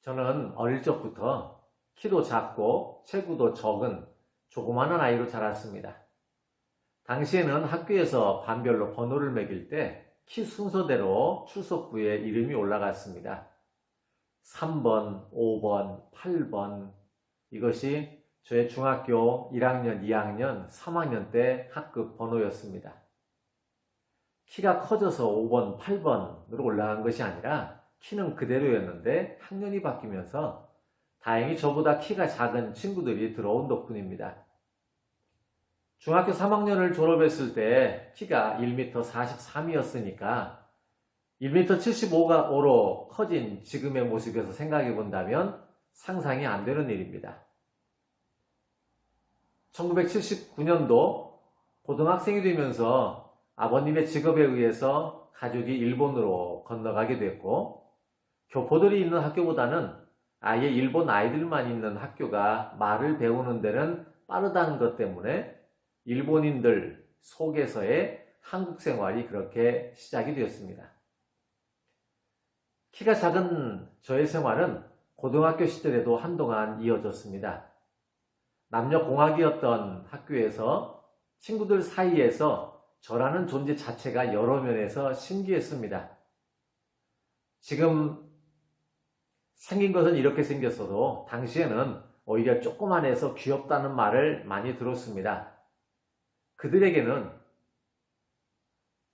저는 어릴 적부터 키도 작고 체구도 적은 조그마한 아이로 자랐습니다. 당시에는 학교에서 반별로 번호를 매길 때 키 순서대로 출석부에 이름이 올라갔습니다. 3번, 5번, 8번. 이것이 저의 중학교 1학년, 2학년, 3학년 때 학급 번호였습니다. 키가 커져서 5번, 8번으로 올라간 것이 아니라 키는 그대로였는데 학년이 바뀌면서 다행히 저보다 키가 작은 친구들이 들어온 덕분입니다. 중학교 3학년을 졸업했을 때 키가 1m 43이었으니까 1m 75로 커진 지금의 모습에서 생각해 본다면 상상이 안 되는 일입니다. 1979년도 고등학생이 되면서 아버님의 직업에 의해서 가족이 일본으로 건너가게 됐고, 교포들이 있는 학교보다는 아예 일본 아이들만 있는 학교가 말을 배우는 데는 빠르다는 것 때문에 일본인들 속에서의 한국 생활이 그렇게 시작이 되었습니다. 키가 작은 저의 생활은 고등학교 시절에도 한동안 이어졌습니다. 남녀공학이었던 학교에서 친구들 사이에서 저라는 존재 자체가 여러 면에서 신기했습니다. 지금 생긴 것은 이렇게 생겼어도 당시에는 오히려 조그만해서 귀엽다는 말을 많이 들었습니다. 그들에게는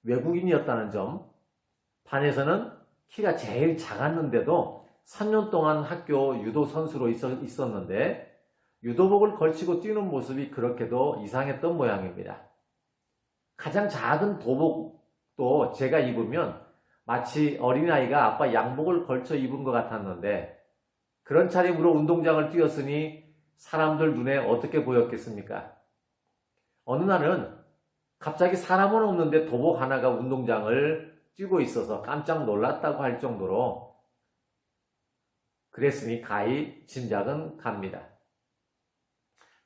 외국인이었다는 점, 반에서는 키가 제일 작았는데도 3년 동안 학교 유도 선수로 있었는데 유도복을 걸치고 뛰는 모습이 그렇게도 이상했던 모양입니다. 가장 작은 도복도 제가 입으면 마치 어린아이가 아빠 양복을 걸쳐 입은 것 같았는데 그런 차림으로 운동장을 뛰었으니 사람들 눈에 어떻게 보였겠습니까? 어느 날은 갑자기 사람은 없는데 도복 하나가 운동장을 뛰고 있어서 깜짝 놀랐다고 할 정도로 그랬으니 가히 짐작은 갑니다.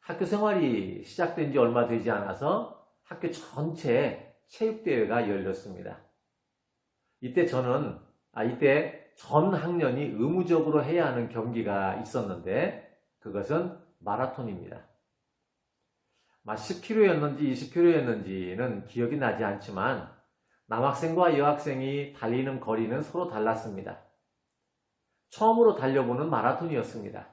학교 생활이 시작된 지 얼마 되지 않아서 학교 전체에 체육대회가 열렸습니다. 이때 전 학년이 의무적으로 해야 하는 경기가 있었는데 그것은 마라톤입니다. 10km였는지 20km였는지는 기억이 나지 않지만 남학생과 여학생이 달리는 거리는 서로 달랐습니다. 처음으로 달려보는 마라톤이었습니다.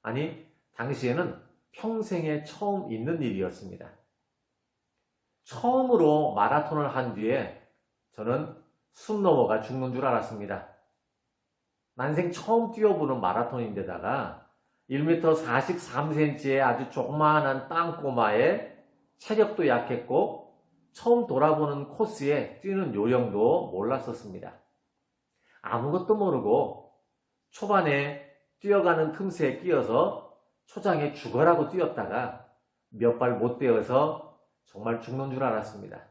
아니, 당시에는 평생에 처음 있는 일이었습니다. 처음으로 마라톤을 한 뒤에 저는 숨 넘어가 죽는 줄 알았습니다. 난생 처음 뛰어보는 마라톤인데다가 1m 43cm의 아주 조그마한 땅꼬마에 체력도 약했고 처음 돌아보는 코스에 뛰는 요령도 몰랐었습니다. 아무것도 모르고 초반에 뛰어가는 틈새에 끼어서 초장에 죽어라고 뛰었다가 몇 발 못 뛰어서 정말 죽는 줄 알았습니다.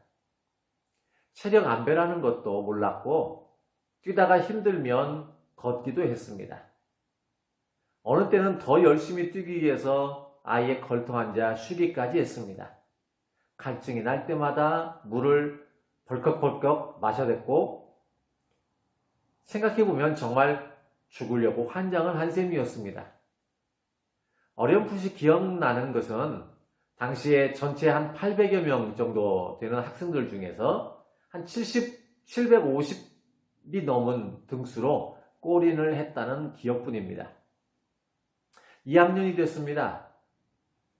체력 안배라는 것도 몰랐고 뛰다가 힘들면 걷기도 했습니다. 어느 때는 더 열심히 뛰기 위해서 아예 걸터 앉아 쉬기까지 했습니다. 갈증이 날 때마다 물을 벌컥벌컥 마셔댔고 생각해보면 정말 죽으려고 환장을 한 셈이었습니다. 어렴풋이 기억나는 것은 당시에 전체 한 800여 명 정도 되는 학생들 중에서 한 750이 넘은 등수로 골인을 했다는 기억뿐입니다. 2학년이 됐습니다.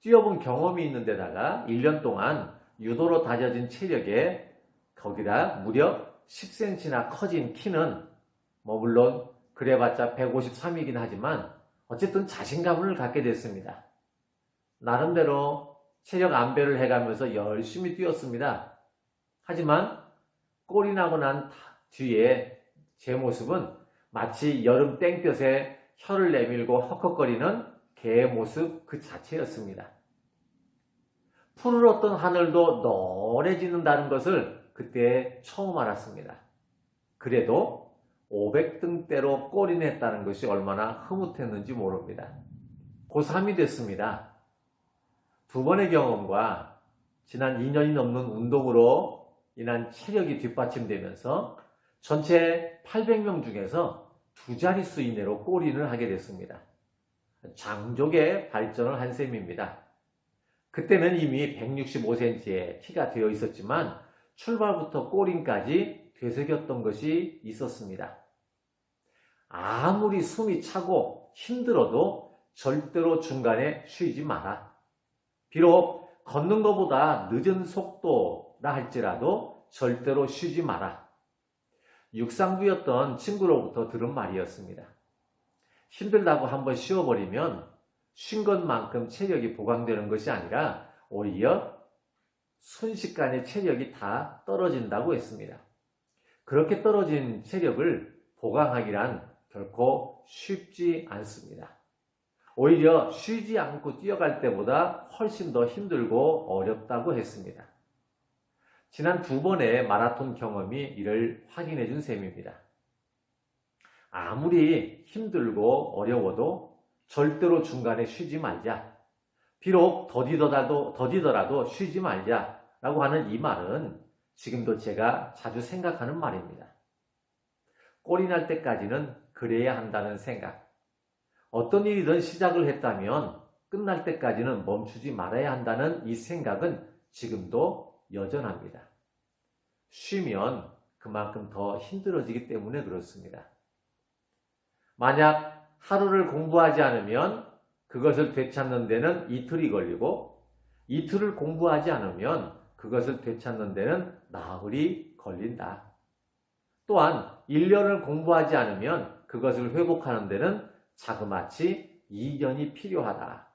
뛰어본 경험이 있는 데다가 1년 동안 유도로 다져진 체력에 거기다 무려 10cm나 커진 키는 물론 그래봤자 153이긴 하지만 어쨌든 자신감을 갖게 됐습니다. 나름대로 체력 안배를 해가면서 열심히 뛰었습니다. 하지만 골이 나고 난 뒤에 제 모습은 마치 여름 땡볕에 혀를 내밀고 헉헉거리는 개의 모습 그 자체였습니다. 푸르렀던 하늘도 노래지는다는 것을 그때 처음 알았습니다. 그래도 500등대로 골인했다는 것이 얼마나 흐뭇했는지 모릅니다. 고3이 됐습니다. 두 번의 경험과 지난 2년이 넘는 운동으로 인한 체력이 뒷받침되면서 전체 800명 중에서 두 자릿수 이내로 골인을 하게 됐습니다. 장족의 발전을 한 셈입니다. 그때는 이미 165cm의 키가 되어 있었지만 출발부터 골인까지 되새겼던 것이 있었습니다. 아무리 숨이 차고 힘들어도 절대로 중간에 쉬지 마라. 비록 걷는 것보다 늦은 속도라 할지라도 절대로 쉬지 마라. 육상부였던 친구로부터 들은 말이었습니다. 힘들다고 한번 쉬어버리면 쉰 것만큼 체력이 보강되는 것이 아니라 오히려 순식간에 체력이 다 떨어진다고 했습니다. 그렇게 떨어진 체력을 보강하기란 결코 쉽지 않습니다. 오히려 쉬지 않고 뛰어갈 때보다 훨씬 더 힘들고 어렵다고 했습니다. 지난 2번의 마라톤 경험이 이를 확인해 준 셈입니다. 아무리 힘들고 어려워도 절대로 중간에 쉬지 말자. 비록 더디더라도 쉬지 말자라고 하는 이 말은 지금도 제가 자주 생각하는 말입니다. 꼴이 날 때까지는 그래야 한다는 생각. 어떤 일이든 시작을 했다면 끝날 때까지는 멈추지 말아야 한다는 이 생각은 지금도 여전합니다. 쉬면 그만큼 더 힘들어지기 때문에 그렇습니다. 만약 하루를 공부하지 않으면 그것을 되찾는 데는 이틀이 걸리고 이틀을 공부하지 않으면 그것을 되찾는 데는 나흘이 걸린다. 또한 1년을 공부하지 않으면 그것을 회복하는 데는 자그마치 2년이 필요하다.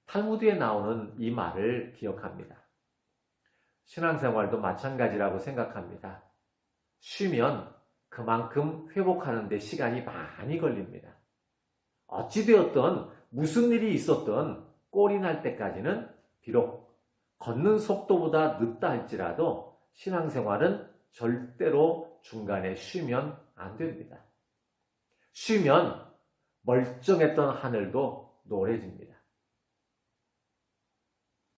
탈무드에 나오는 이 말을 기억합니다. 신앙생활도 마찬가지라고 생각합니다. 쉬면 그만큼 회복하는 데 시간이 많이 걸립니다. 어찌되었든 무슨 일이 있었든 꼴이 날 때까지는 비록 걷는 속도보다 늦다 할지라도 신앙생활은 절대로 중간에 쉬면 안 됩니다. 쉬면 멀쩡했던 하늘도 노래집니다.